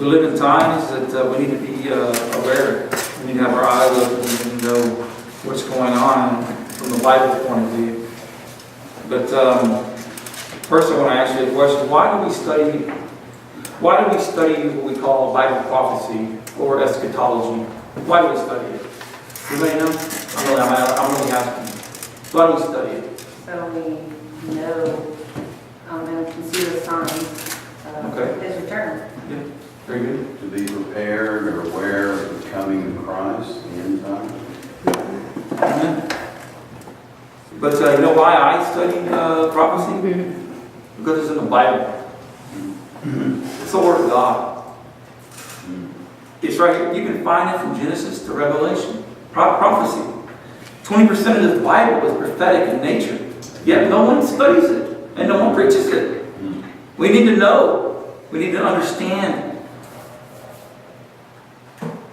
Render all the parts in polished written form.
We live in times that we need to be aware. We need to have our eyes open. We need to know what's going on from the Bible's point of view. But first I want to ask you a question. Why do we study what we call Bible prophecy or eschatology? Why do we study it? Anybody know? I'm really asking. Why do we study it? So we know and can see the signs of His return. Yeah. Very good. To be prepared or aware of the coming of Christ, the end time. Amen. But you know why I study prophecy? Because it's in the Bible. It's the Word of God. It's right here. You can find it from Genesis to Revelation. Prophecy. 20% of the Bible is prophetic in nature. Yet no one studies it. And no one preaches it. We need to know. We need to understand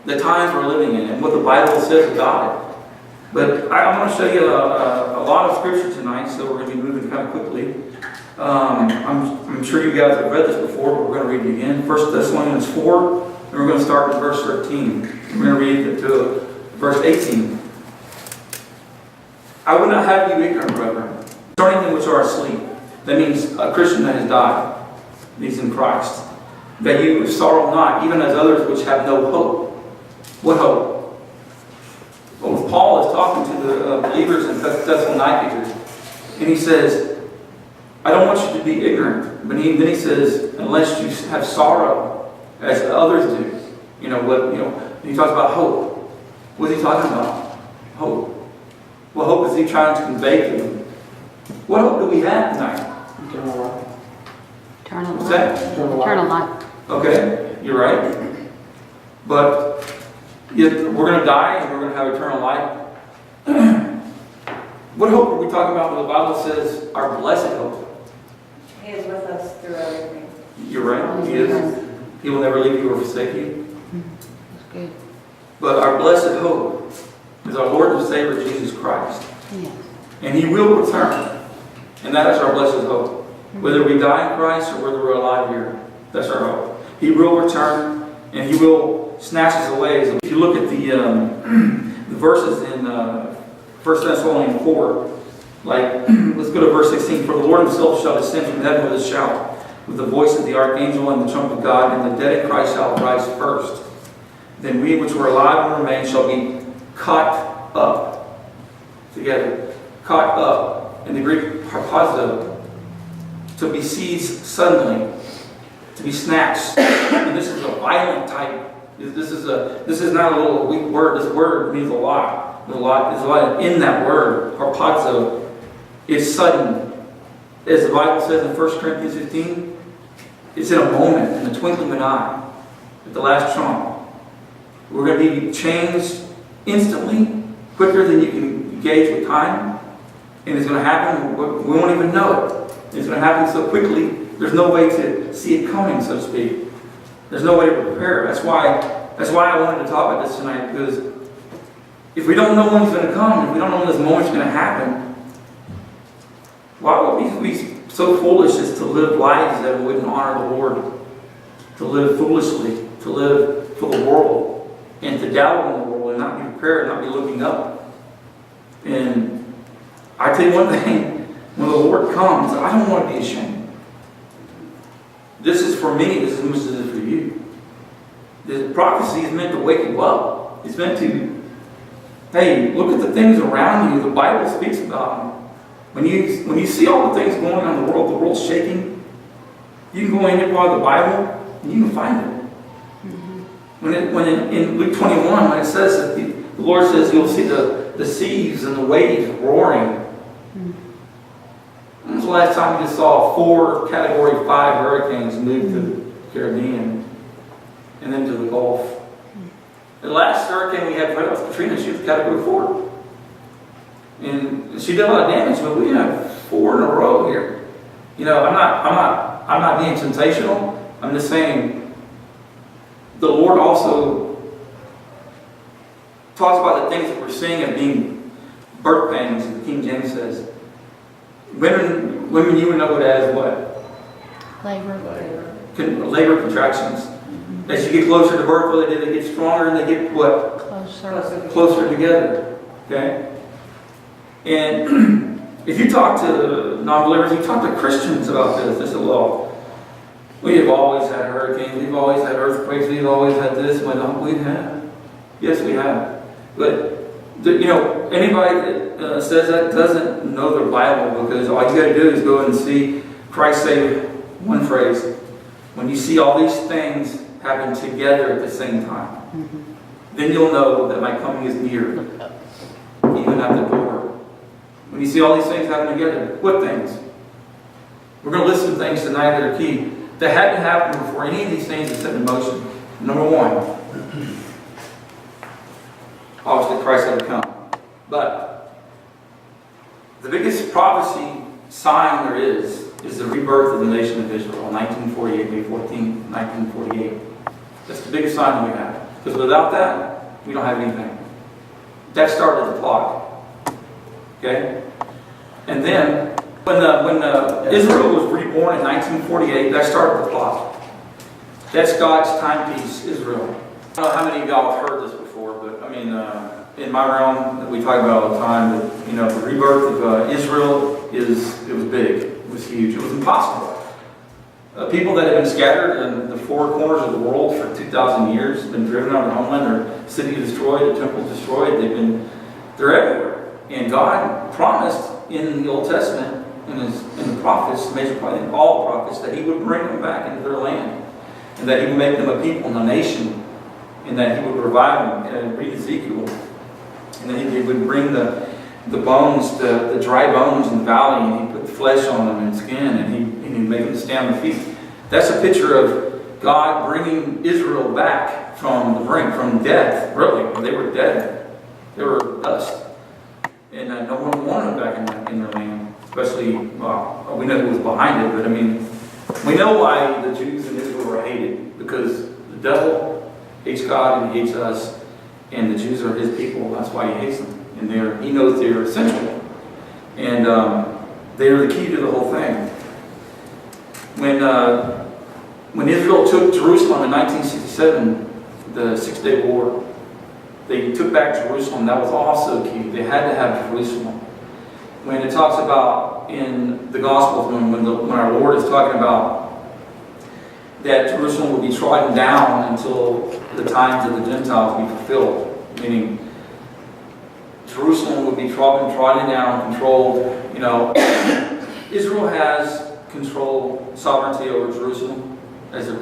the times we're living in and what the Bible says about it. But I'm going to show you a lot of scripture tonight, so we're going to be moving kind of quickly. I'm sure you guys have read this before, but we're going to read it again. 1 Thessalonians 4, and we're going to start in verse 13. We're going to read it to verse 18. I would not have you ignorant, brethren, concerning them which are asleep. That means a Christian that has died, he's in Christ. That you sorrow not, even as others which have no hope. What hope? Well, Paul is talking to the believers in Thessalonica, and he says, I don't want you to be ignorant. But then he says, unless you have sorrow, as others do. He talks about hope. What is he talking about? Hope. What hope is he trying to convey to them? What hope do we have tonight? Eternal life. Eternal What's life. that? Eternal life. Okay, you're right. But we're going to die and we're going to have eternal life. What hope are we talking about when the Bible says our blessed hope? He is with us through everything. You're right, He is. He will never leave you or forsake you. That's good. But our blessed hope is our Lord and Savior Jesus Christ. Yes. And He will return. And that is our blessed hope. Whether we die in Christ or whether we're alive here, that's our hope. He will return and He will snatch us away. So if you look at the verses in 1 Thessalonians 4, let's go to verse 16. For the Lord Himself shall descend from heaven with a shout, with the voice of the archangel and the trump of God, and the dead in Christ shall rise first. Then we which were alive and remain shall be caught up together. Caught up. In the Greek, harpazo, to be seized suddenly, to be snatched. And this is a violent type. This is not a little weak word. This word means a lot. There's a lot in that word, harpazo. It's sudden. As the Bible says in 1 Corinthians 15, it's in a moment, in the twinkling of an eye, at the last trump. We're going to be changed instantly, quicker than you can gauge with time. And it's going to happen, we won't even know it. It's going to happen so quickly, there's no way to see it coming, so to speak. There's no way to prepare. That's why I wanted to talk about this tonight, because if we don't know when it's going to come, if we don't know when this moment's going to happen, why would we be so foolish as to live lives that wouldn't honor the Lord? To live foolishly, to live for the world, and to dabble in the world, and not be prepared, not be looking up. And I tell you one thing, when the Lord comes, I don't want to be ashamed. This is for me, this is as much as it is for you. The prophecy is meant to wake you up. It's meant to, hey, look at the things around you. The Bible speaks about them. When you see all the things going on in the world's shaking, you can go in part of the Bible and you can find it. When in Luke 21, when it says that the Lord says you'll see the seas and the waves roaring. When was the last time you just saw 4 Category 5 hurricanes move to the Caribbean and then to the Gulf? The last hurricane we had was Katrina. She was Category 4. And she did a lot of damage, but we have 4 in a row here. I'm not being sensational. I'm just saying the Lord also talks about the things that we're seeing as being birth pangs, as the King James says. Women you would know it as what? Labor. Labor contractions. As you get closer to birth, what they get stronger and they get what? Closer together. Okay? And if you talk to non-believers, you talk to Christians about this, they say, well, we have always had hurricanes, we've always had earthquakes, we've always had this. Well, we have. Yes, we have. But, anybody that says that doesn't know the Bible, because all you got to do is go and see Christ say one phrase, when you see all these things happen together at the same time, then you'll know that my coming is near, even at the door. When you see all these things happen together, what things? We're going to list some things tonight that are key, that hadn't happened before any of these things are set in motion. Number one, obviously Christ had to come. But the biggest prophecy sign there is the rebirth of the nation of Israel on 1948, May 14, 1948. That's the biggest sign we have. Because without that, we don't have anything. That started the clock. Okay? And then, when Israel was reborn in 1948, that started the clock. That's God's timepiece, Israel. I don't know how many of y'all have heard this before, but I mean, in my realm, we talk about all the time that, the rebirth of Israel it was big, it was huge, it was impossible. People that have been scattered in the four corners of the world for 2,000 years, been driven out of their homeland, their city destroyed, their temple destroyed, they're everywhere. And God promised in the Old Testament, in the prophets, major prophets, all the prophets, that He would bring them back into their land, and that He would make them a people and a nation, and that He would revive them. And read Ezekiel, and then He would bring the bones, the dry bones in the valley, and He put flesh on them and skin, and He'd make them stand on their feet. That's a picture of God bringing Israel back from the brink, from death. Really, they were dead. They were dust. And no one wanted them back in their land. Especially, well, we know who was behind it, but I mean, we know why the Jews in Israel were hated. Because the devil hates God and He hates us, and the Jews are His people. That's why He hates them. And He knows they're essential. And they're the key to the whole thing. When Israel took Jerusalem in 1967, the Six-Day War, they took back Jerusalem. That was also key. They had to have Jerusalem. When it talks about in the Gospels, when our Lord is talking about that Jerusalem would be trodden down until the times of the Gentiles be fulfilled, meaning Jerusalem would be trodden down, controlled. Israel has control, sovereignty over Jerusalem as the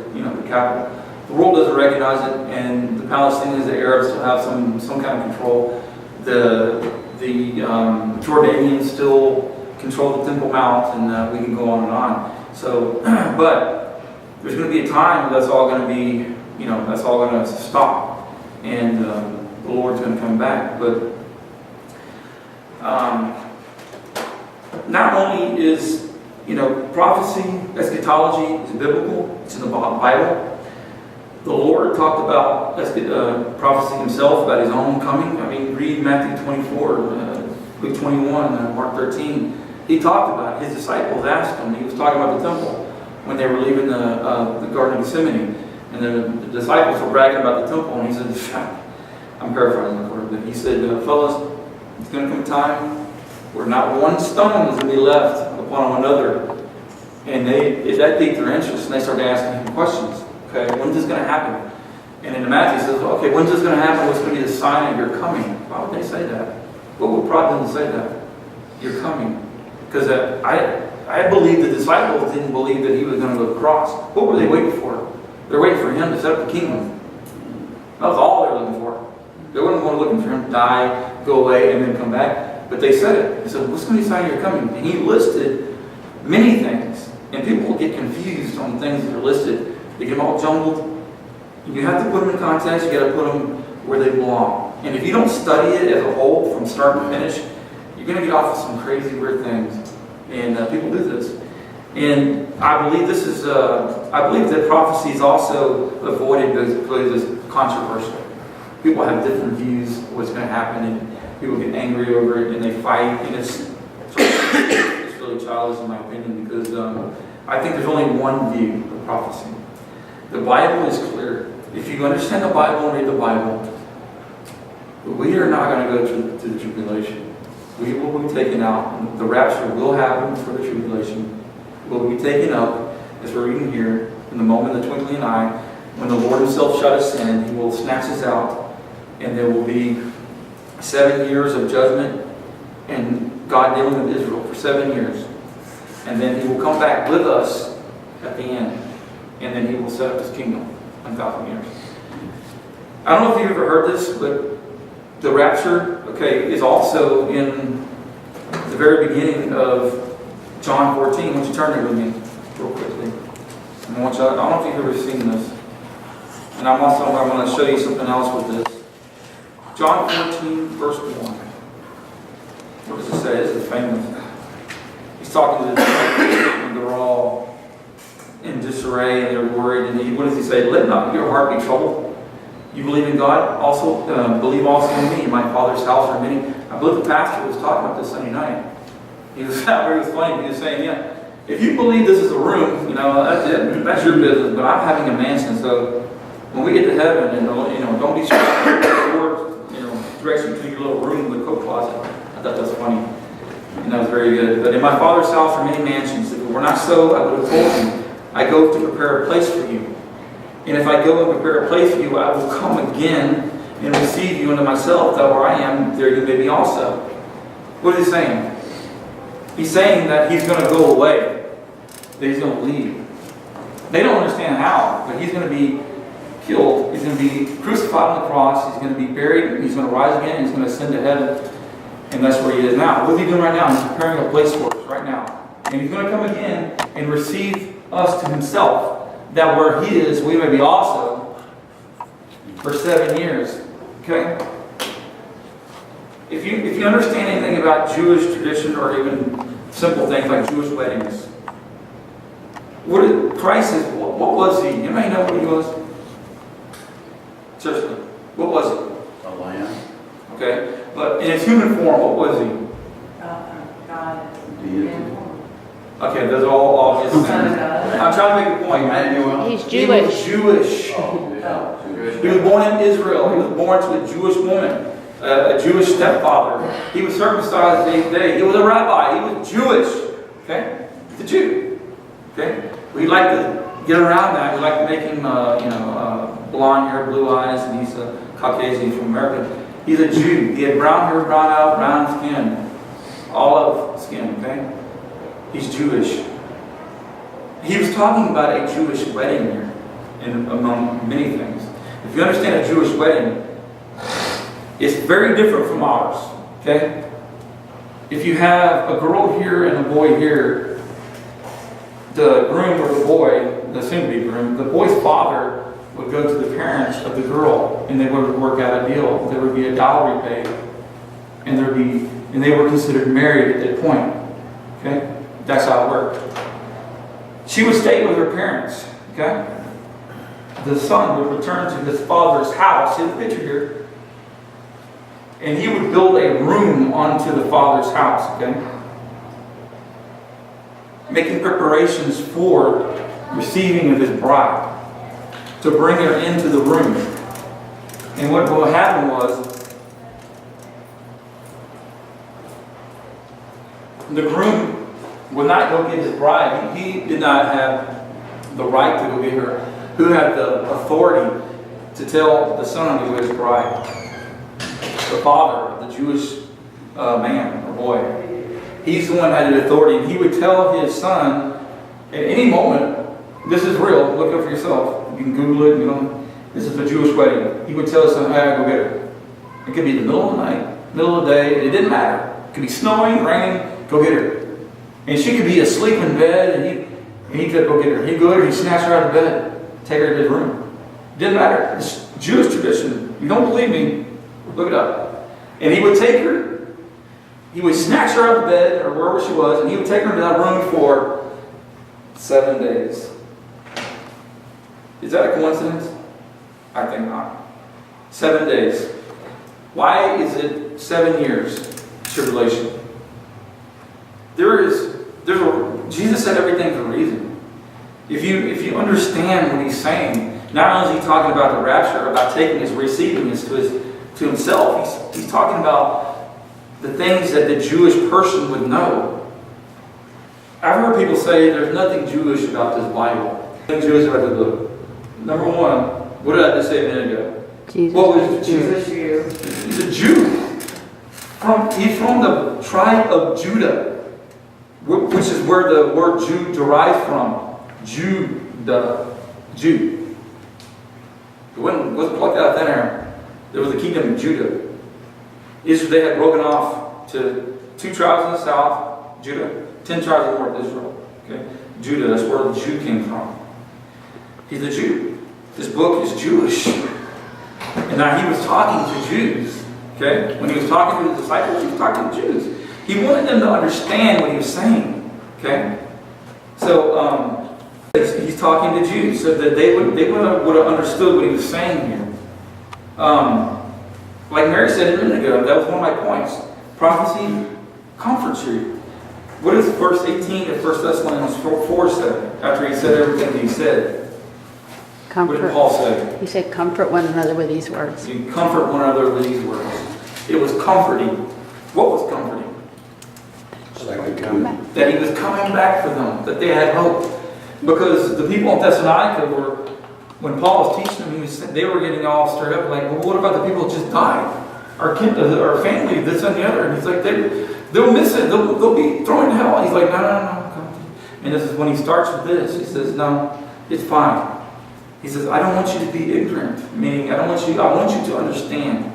capital. The world doesn't recognize it, and the Palestinians, the Arabs, still have some kind of control. The Jordanians still control the Temple Mount, and we can go on and on. So, but there's going to be a time that's all going to be, that's all going to stop, and the Lord's going to come back. But not only is prophecy, eschatology is biblical, it's in the Bible. The Lord talked about prophecy Himself, about His own coming. I mean, read Matthew 24, Luke 21, Mark 13. He talked about it. His disciples asked Him. He was talking about the temple when they were leaving the Garden of Gethsemane. And the disciples were bragging about the temple. And He said, I'm paraphrasing the word, but He said, fellas, it's going to come a time where not one stone is going to be left upon another. And that piqued their interest, and they started asking Him questions. Okay, when's this going to happen? And in Matthew, He says, okay, when's this going to happen? What's going to be the sign of your coming? Why would they say that? What would prod them to say that? You're coming. Because I believe the disciples didn't believe that He was going to go to the cross. What were they waiting for? They're waiting for Him to set up the kingdom. That was all they were looking for. They weren't looking for Him to die, go away, and then come back. But they said it. He said, what's going to be the sign of your coming? And He listed many things. And people get confused on the things that are listed. They get them all jumbled. You have to put them in context. You got to put them where they belong. And if you don't study it as a whole from start to finish, you're going to get off of some crazy, weird things. And people do this. And I believe this is. I believe that prophecy is also avoided because it's controversial. People have different views of what's going to happen, and people get angry over it, and they fight. And it's really childish, in my opinion, because I think there's only one view of prophecy. The Bible is clear. you understand the Bible and read the Bible, we are not going to go to the tribulation. We will be taken out. The rapture will happen for the tribulation. We'll be taken up, as we're reading here, in the moment of the twinkling of an eye. When the Lord himself shut us in, he will snatch us out, and there will be 7 years of judgment and God dealing with Israel for 7 years. And then he will come back with us at the end, and then he will set up his kingdom 1,000 years. I don't know if you've ever heard this, but the rapture, is also in the very beginning of John 14. Why don't you turn there with me real quickly? I don't know if you've ever seen this. And I'm going to show you something else with this. John 14, verse 1. What does it say? This is famous. He's talking to the disciples, and they're all in disarray, and they're worried. And what does he say? Let not your heart be troubled. You believe in God, also believe also in me. In my Father's house are many. I believe the pastor was talking about this Sunday night. He was funny. He was saying, if you believe this is a room, that's it. That's your business. But I'm having a mansion, so when we get to heaven, and don't be surprised. The Lord, directs you to your little room with a coat closet. I thought that was funny. And that was very good. But in my Father's house are many mansions. If it were not so, I would have told you. I go to prepare a place for you. And if I go and prepare a place for you, I will come again and receive you unto myself, that where I am, there you may be also. What is he saying? He's saying that he's going to go away. That he's going to leave. They don't understand how, but he's going to be killed. He's going to be crucified on the cross. He's going to be buried. He's going to rise again. He's going to ascend to heaven. And that's where he is now. What is he doing right now? He's preparing a place for us right now. And he's going to come again and receive us to himself, that where he is, we may be also for 7 years. Okay? If you understand anything about Jewish tradition, or even simple things like Jewish weddings, Christ is, what was he? Anybody know what he was? Seriously, what was he? A lamb. Okay, but in his human form, what was he? God. Deity. Okay, those are all obvious things. I'm trying to make a point. Emmanuel. He's He was Jewish. Jewish. Oh, yeah. He was born in Israel. He was born to a Jewish woman, a Jewish stepfather. He was circumcised the 8th day. He was a rabbi. He was Jewish. Okay? He's a Jew. Okay? We like to get around that. We like to make him, blonde hair, blue eyes, and he's a Caucasian from America. He's a Jew. He had brown hair, brown skin, olive skin. Okay? He's Jewish. He was talking about a Jewish wedding here, and among many things. If you understand a Jewish wedding, it's very different from ours. Okay? If you have a girl here and a boy here, the groom or the boy, the soon-to-be groom, the boy's father would go to the parents of the girl, and they would work out a deal. There would be a dowry paid, and they were considered married at that point. Okay? That's how it worked. She would stay with her parents. Okay? The son would return to his father's house. See the picture here. And he would build a room onto the father's house. Okay? Making preparations for receiving of his bride, to bring her into the room. And what will happen was, the groom would not go get his bride. He did not have the right to go get her. Who had the authority to tell the son who was his bride? The father, the Jewish man or boy. He's the one that had the authority. And he would tell his son at any moment, this is real, look up for yourself. You can Google it, this is a Jewish wedding. He would tell his son, hey, go get her. It could be the middle of the night, middle of the day, it didn't matter. It could be snowing, raining, go get her. And she could be asleep in bed, and he could go get her. He'd go get her, he'd snatch her out of bed, take her to his room. It didn't matter. It's Jewish tradition. You don't believe me? Look it up. And he would take her, he would snatch her out of bed, or wherever she was, and he would take her to that room for 7 days. Is that a coincidence? I think not. 7 days. Why is it 7 years tribulation? Jesus said everything for a reason. If you understand what he's saying, not only is he talking about the rapture, about taking his, receiving his to himself, he's talking about the things that the Jewish person would know. I've heard people say there's nothing Jewish about this Bible. Nothing Jewish about the book. Number one, what did I just say a minute ago? Jesus. What was Jesus? He's a Jew. He's from the tribe of Judah, which is where the word Jew derives from. Judah. Jew. It wasn't plucked out of thin air. There was the kingdom of Judah. Israel, they had broken off to 2 tribes in the south, Judah, 10 tribes in the north, Israel. Okay? Judah, that's where the Jew came from. He's a Jew. This book is Jewish. And now he was talking to Jews. Okay? When he was talking to the disciples, he was talking to Jews. He wanted them to understand what he was saying. Okay? So, he's talking to Jews so that they would have understood what he was saying here. Like Mary said a minute ago, that was one of my points. Prophecy comforts you. What does verse 18 of 1 Thessalonians 4 say? After he said everything that he said. Comfort. What did Paul say? He said, comfort one another with these words. You comfort one another with these words. It was comforting. What was comforting? Second coming. That he was coming back for them. That they had hope. Because the people in Thessalonica were, when Paul was teaching them, they were getting all stirred up, like, well, what about the people who just died? Our family, this and the other. And he's like, they'll miss it. They'll be thrown in hell. And he's like, no. And this is when he starts with this. He says, no, it's fine. He says, I don't want you to be ignorant. Meaning, I want you to understand.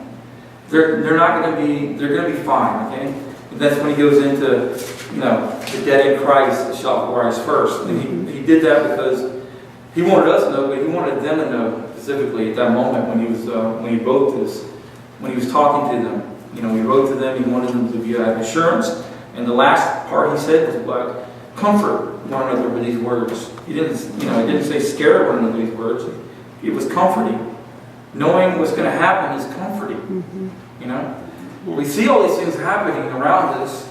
They're going to be fine, okay? And that's when he goes into, the dead in Christ shall rise first. And he did that because he wanted us to know, but he wanted them to know specifically at that moment when he wrote this, when he was talking to them. He wrote to them, he wanted them to be assurance. And the last part he said was about comfort one another with these words. He didn't say scare one another with these words. It was comforting. Knowing what's going to happen is comforting. We see all these things happening around us.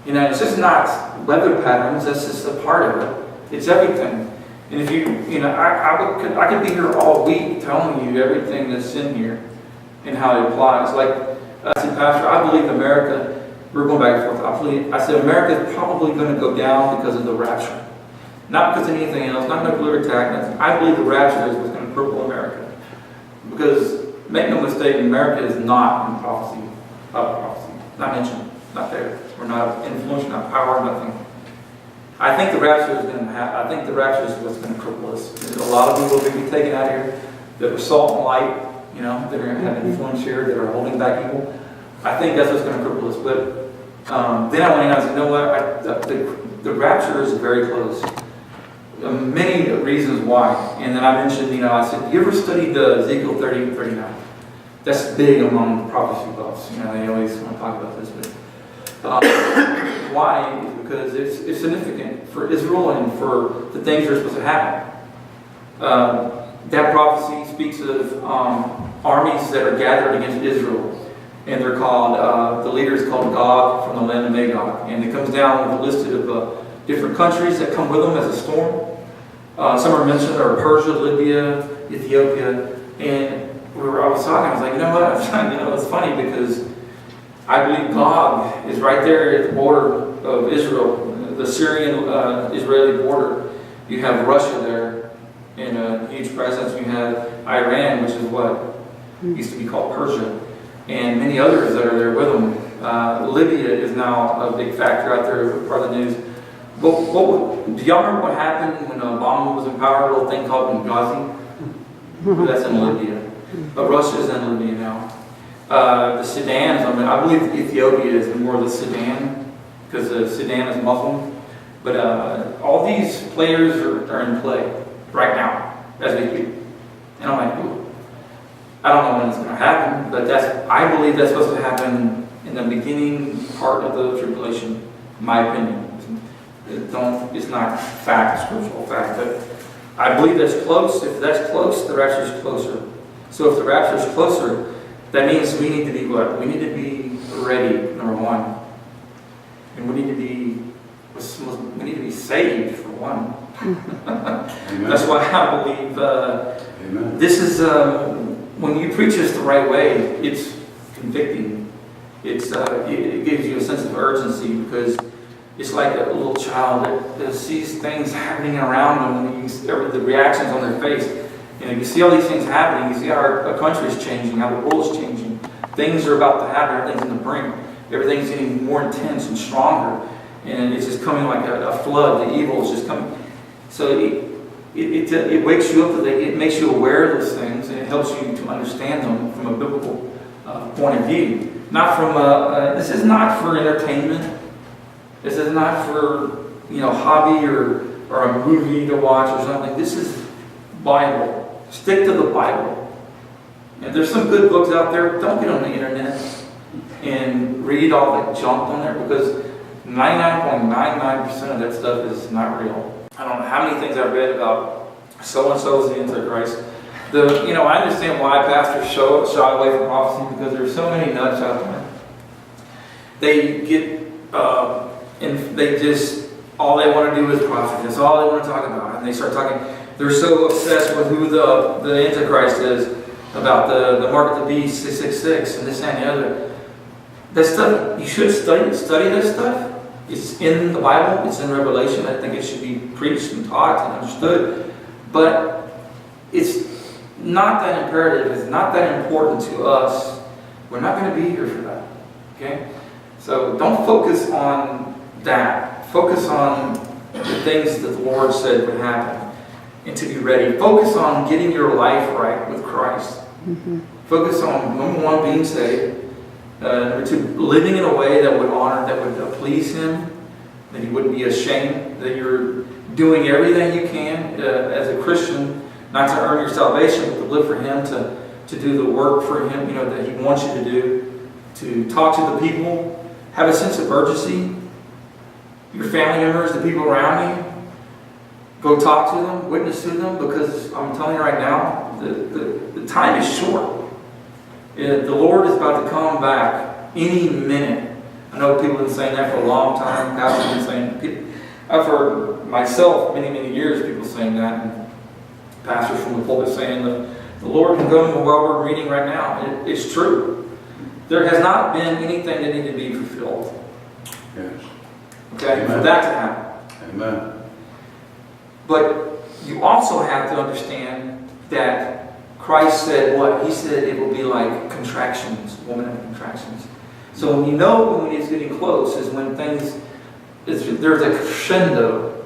It's just not weather patterns. That's just a part of it. It's everything. And if I could be here all week telling you everything that's in here and how it applies. Like I said, Pastor, I believe America. We're going back and forth. I said America is probably going to go down because of the rapture, not because of anything else, not nuclear attack. Nothing. I believe the rapture is what's going to cripple America. Because make no mistake, America is not in prophecy. Not mentioned. Not there. We're not influence, not power, nothing. I think the rapture is going to happen. I think the rapture is what's going to cripple us. There's a lot of people that are going to be taken out here that were salt and light, that are going to have influence here, that are holding back evil. I think that's what's going to cripple us. But then I went in and I said, you know what? The rapture is very close. Many reasons why. And then I mentioned, I said, you ever studied Ezekiel 30 and 39? That's big among prophecy buffs. They always want to talk about this. But why? Because it's significant for Israel and for the things that are supposed to happen. That prophecy speaks of armies that are gathered against Israel. And they're called, the leader is called Gog from the land of Magog. And it comes down with a list of different countries that come with them as a storm. Some are mentioned are Persia, Libya, Ethiopia. And I was talking, I was like, you know what? It's funny because I believe Gog is right there at the border of Israel, the Syrian-Israeli border. You have Russia there in a huge presence. You have Iran, which is what used to be called Persia. And many others that are there with them. Libya is now a big factor out there, part of the news. But do y'all remember what happened when Obama was in power? A little thing called Benghazi? That's in Libya. But Russia is in Libya now. The Sudan, I believe Ethiopia is more of the Sudan, because the Sudan is Muslim. But all these players are in play right now, as we speak. And I'm like, ooh. I don't know when it's going to happen, but I believe that's supposed to happen in the beginning part of the tribulation, in my opinion. It's not fact, scriptural fact, but I believe that's close. If that's close, the rapture is closer. So if the rapture is closer, that means we need to be what? We need to be ready, number one. And we need to be saved, for one. That's why I believe Amen. This is, when you preach this the right way, it's convicting. It gives you a sense of urgency because it's like a little child that sees things happening around them and the reactions on their face. You see all these things happening. You see how our country is changing, how the world is changing. Things are about to happen. Everything's on the brink. Everything's getting more intense and stronger. And it's just coming like a flood. The evil is just coming. So it wakes you up. It makes you aware of those things, and it helps you to understand them from a biblical point of view. Not from this is not for entertainment. This is not for hobby or a movie to watch or something. This is Bible. Stick to the Bible. And there's some good books out there. Don't get on the internet and read all the junk on there because 99.99% of that stuff is not real. I don't know how many things I've read about so-and-so is the Antichrist. I understand why pastors shy away from prophecy because there's so many nuts out there. They get, and they just, all they want to do is prophecy. That's all they want to talk about. And they start talking, they're so obsessed with who the Antichrist is, about the mark of the beast, 666, and this and the other. That stuff, you should study this stuff. It's in the Bible, it's in Revelation. I think it should be preached and taught and understood. But it's not that imperative, it's not that important to us. We're not going to be here for that. Okay? So don't focus on that. Focus on the things that the Lord said would happen and to be ready. Focus on getting your life right with Christ. Mm-hmm. Focus on, number one, being saved. Number two, living in a way that would honor, that would please Him, that He wouldn't be ashamed, that you're doing everything you can as a Christian, not to earn your salvation, but to live for Him, to do the work for Him, that He wants you to do, to talk to the people, have a sense of urgency. Your family members, the people around you, go talk to them, witness to them, because I'm telling you right now, the time is short. The Lord is about to come back any minute. I know people have been saying that for a long time. Pastors have been saying, I've heard myself many years people saying that, and pastors from the pulpit saying that the Lord can come while we're reading right now. It's true. There has not been anything that needed to be fulfilled. Yes. Okay, Amen. for that to happen. Amen. But you also have to understand that Christ said what? He said it will be like contractions, woman of contractions. So when when it's getting close is when there's a crescendo.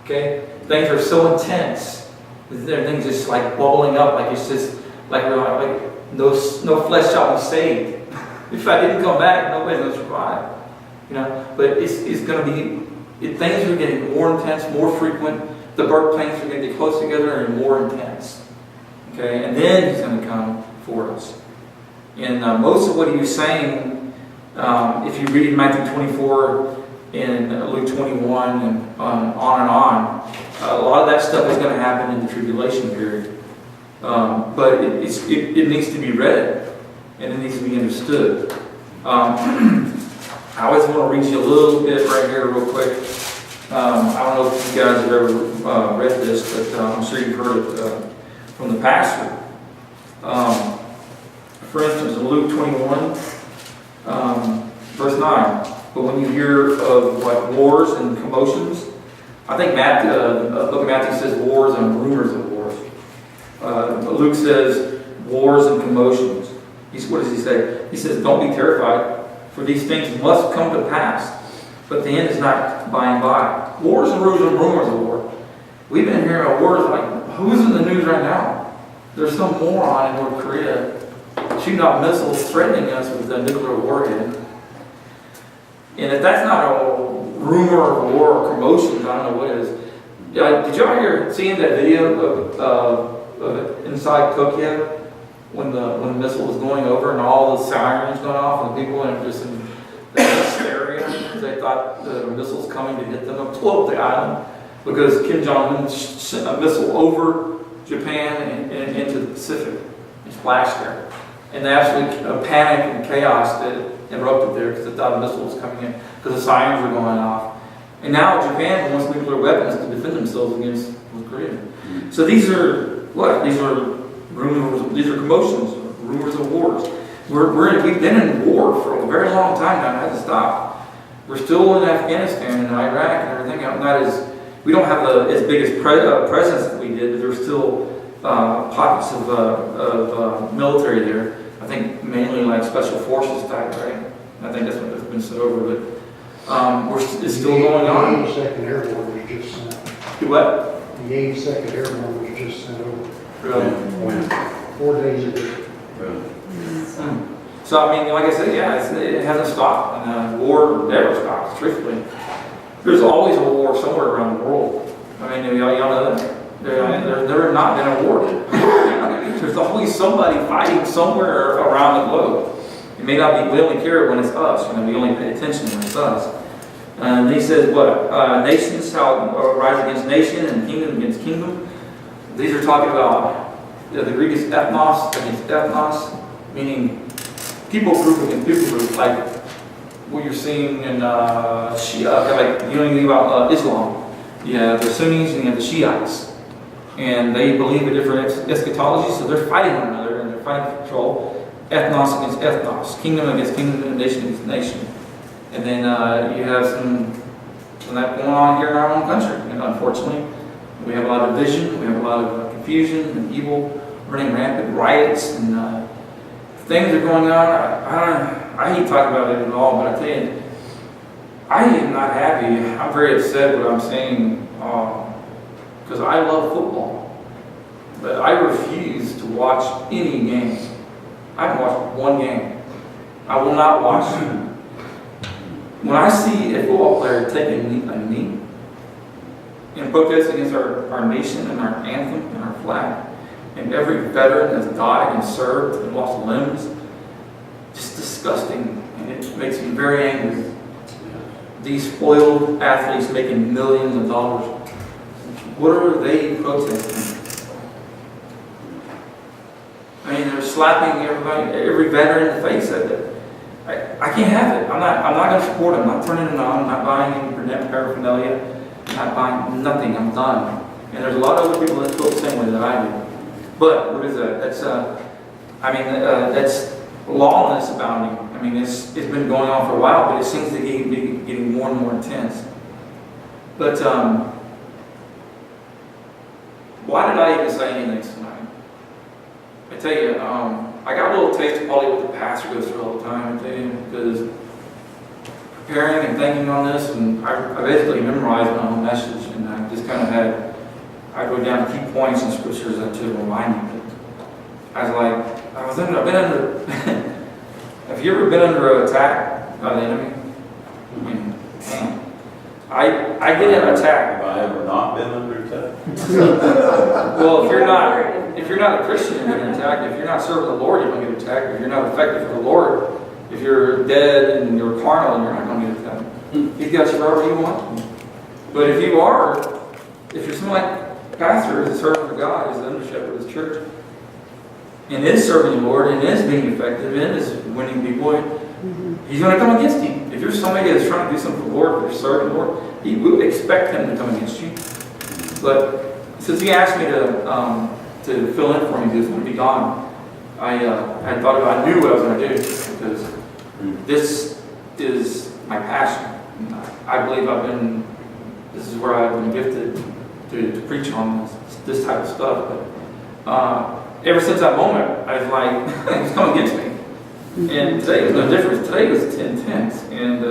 Okay? Things are so intense. Things just like bubbling up, like it's just like we're like no flesh shall be saved. If I didn't come back, nobody's going to survive. But it's going to be, things are getting more intense, more frequent. The birth pains are going to get close together and more intense. Okay, and then He's going to come for us. And most of what He was saying, if you read Matthew 24 and Luke 21 and on, a lot of that stuff is going to happen in the tribulation period. But it needs to be read and it needs to be understood. I always want to read you a little bit right here real quick. I don't know if you guys have ever read this, but I'm sure you've heard it from the pastor. For instance, in Luke 21, verse 9. But when you hear of wars and commotions, I think the book of Matthew says wars and rumors of wars. But Luke says wars and commotions. What does he say? He says, don't be terrified, for these things must come to pass. But the end is not by and by. Wars and rumors of war. We've been hearing of wars like, who's in the news right now? There's some moron in North Korea shooting off missiles threatening us with a nuclear warhead. And if that's not a rumor of war or commotion, I don't know what is. Did y'all see that video of inside Tokyo when the missile was going over and all the sirens going off and the people were just in hysteria because they thought the missile was coming to hit them and blow up the island because Kim Jong-un sent a missile over Japan and into the Pacific and splashed there. And they actually panic and chaos that erupted there because they thought a missile was coming in because the sirens were going off. And now Japan wants nuclear weapons to defend themselves against North Korea. So these are what? These are rumors. These are commotions, rumors of wars. We've been in war for a very long time now. It hasn't stopped. We're still in Afghanistan and Iraq and everything. We don't have as big a presence as we did, but there's still pockets of military there. I think mainly like special forces type, right? I think that's what has been said over, but it's still going on. The 82nd Airborne was just sent. Do what? The 82nd Airborne was just sent over Really? When? 4 days ago. Really? So, I mean, like I said, yeah, it hasn't stopped. And war never stops, truthfully. There's always a war somewhere around the world. I mean, y'all know that. There have not been a war. There's always somebody fighting somewhere around the globe. It may not be, we only care when it's us. We only pay attention when it's us. And he says, what? Nations shall rise against nation and kingdom against kingdom. These are talking about, the Greek is ethnos against ethnos, meaning people group against people group, like what you're seeing in Shia, like you know anything about Islam. You have the Sunnis and you have the Shiites. And they believe in different eschatologies, so they're fighting one another and they're fighting for control. Ethnos against ethnos, kingdom against kingdom, and nation against nation. And then you have some of that going on here in our own country. And unfortunately, we have a lot of division, we have a lot of confusion and evil running rampant, riots, and things are going on. I hate talking about it at all, but I tell you, I am not happy. I'm very upset with what I'm saying because I love football, but I refuse to watch any game. I haven't watched one game. I will not watch it. When I see a football player taking a knee in protest against our nation and our anthem and our flag, and every veteran has died and served and lost limbs, just disgusting, and it makes me very angry. These spoiled athletes making millions of dollars, what are they protesting? I mean, they're slapping every veteran in the face at it. I can't have it. I'm not going to support it. I'm not turning it on. I'm not buying any paraphernalia. I'm not buying nothing. I'm done. And there's a lot of other people that feel the same way that I do. But what is that? That's lawlessness abounding. I mean, it's been going on for a while, but it seems to be getting more and more intense. But why did I even say anything tonight? I tell you, I got a little taste of probably what the pastor goes through all the time, I tell you, because preparing and thinking on this, and I basically memorized my own message, and I just kind of I wrote down key points and scriptures to remind me. I've been under, have you ever been under attack by the enemy? I mean, man, I get an attack. Have I ever not been under attack? Well, if you're not a Christian, you're going to get attacked. If you're not serving the Lord, you're going to get attacked. If you're not effective for the Lord, if you're dead and you're carnal, you're not going to get attacked. He's got you wherever you want. But if you're someone like pastor, is a servant of God, is the under shepherd of his church, and is serving the Lord, and is being effective, and is winning people, he's going to come against you. If you're somebody that's trying to do something for the Lord, if you're serving the Lord, he will expect him to come against you. But since he asked me to fill in for me, because I'm going to be gone, I knew what I was going to do, because this is my passion. I believe this is where I've been gifted to preach on this type of stuff. But ever since that moment, I was like, he's coming against me. And today was no different. Today was intense, and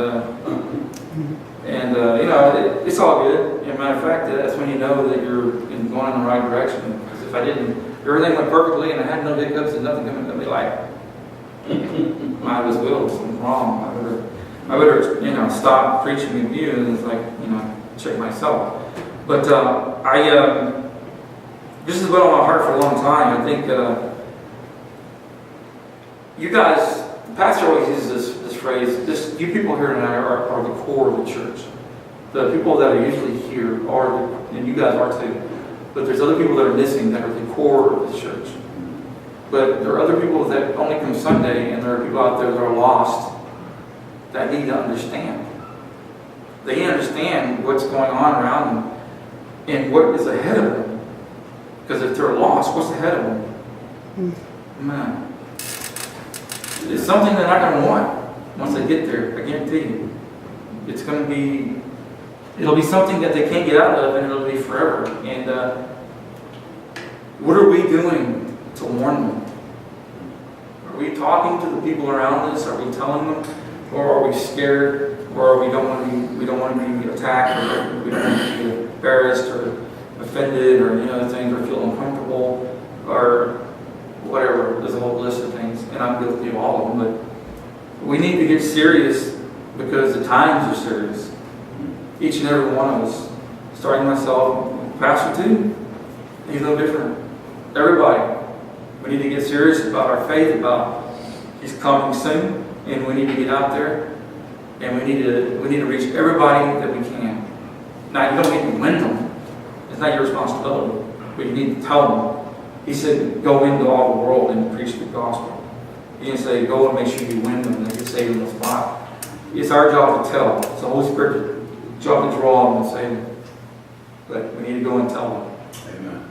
it's all good. As a matter of fact, that's when you know that you're going in the right direction. Because if I didn't, everything went perfectly, and I had no hiccups and nothing coming to me, like, might as well, something wrong. I better, stop preaching with you, and it's like, check myself. But this has been on my heart for a long time. I think you guys, the pastor always uses this phrase, you people here tonight are the core of the church. The people that are usually here are, and you guys are too, but there's other people that are missing that are the core of the church. But there are other people that only come Sunday, and there are people out there that are lost that need to understand. They need to understand what's going on around them and what is ahead of them. Because if they're lost, what's ahead of them? Man. It's something they're not going to want once they get there, I guarantee you. It's going to be, it'll be something that they can't get out of, and it'll be forever. And what are we doing to warn them? Are we talking to the people around us? Are we telling them? Or are we scared? Or we don't want to be attacked, or we don't want to be embarrassed or offended, or things, or feel uncomfortable, or whatever. There's a whole list of things, and I'm guilty of all of them. But we need to get serious because the times are serious. Each and every one of us, starting myself, Pastor too. He's no different. Everybody, we need to get serious about our faith, about He's coming soon, and we need to get out there, and we need to reach everybody that we can. Now, you don't need to win them. It's not your responsibility, but you need to tell them. He said, go into all the world and preach the gospel. He didn't say, go and make sure you win them and they get saved in the spot. It's our job to tell. It's the Holy Spirit's job to draw them and save them. But we need to go and tell them. Amen.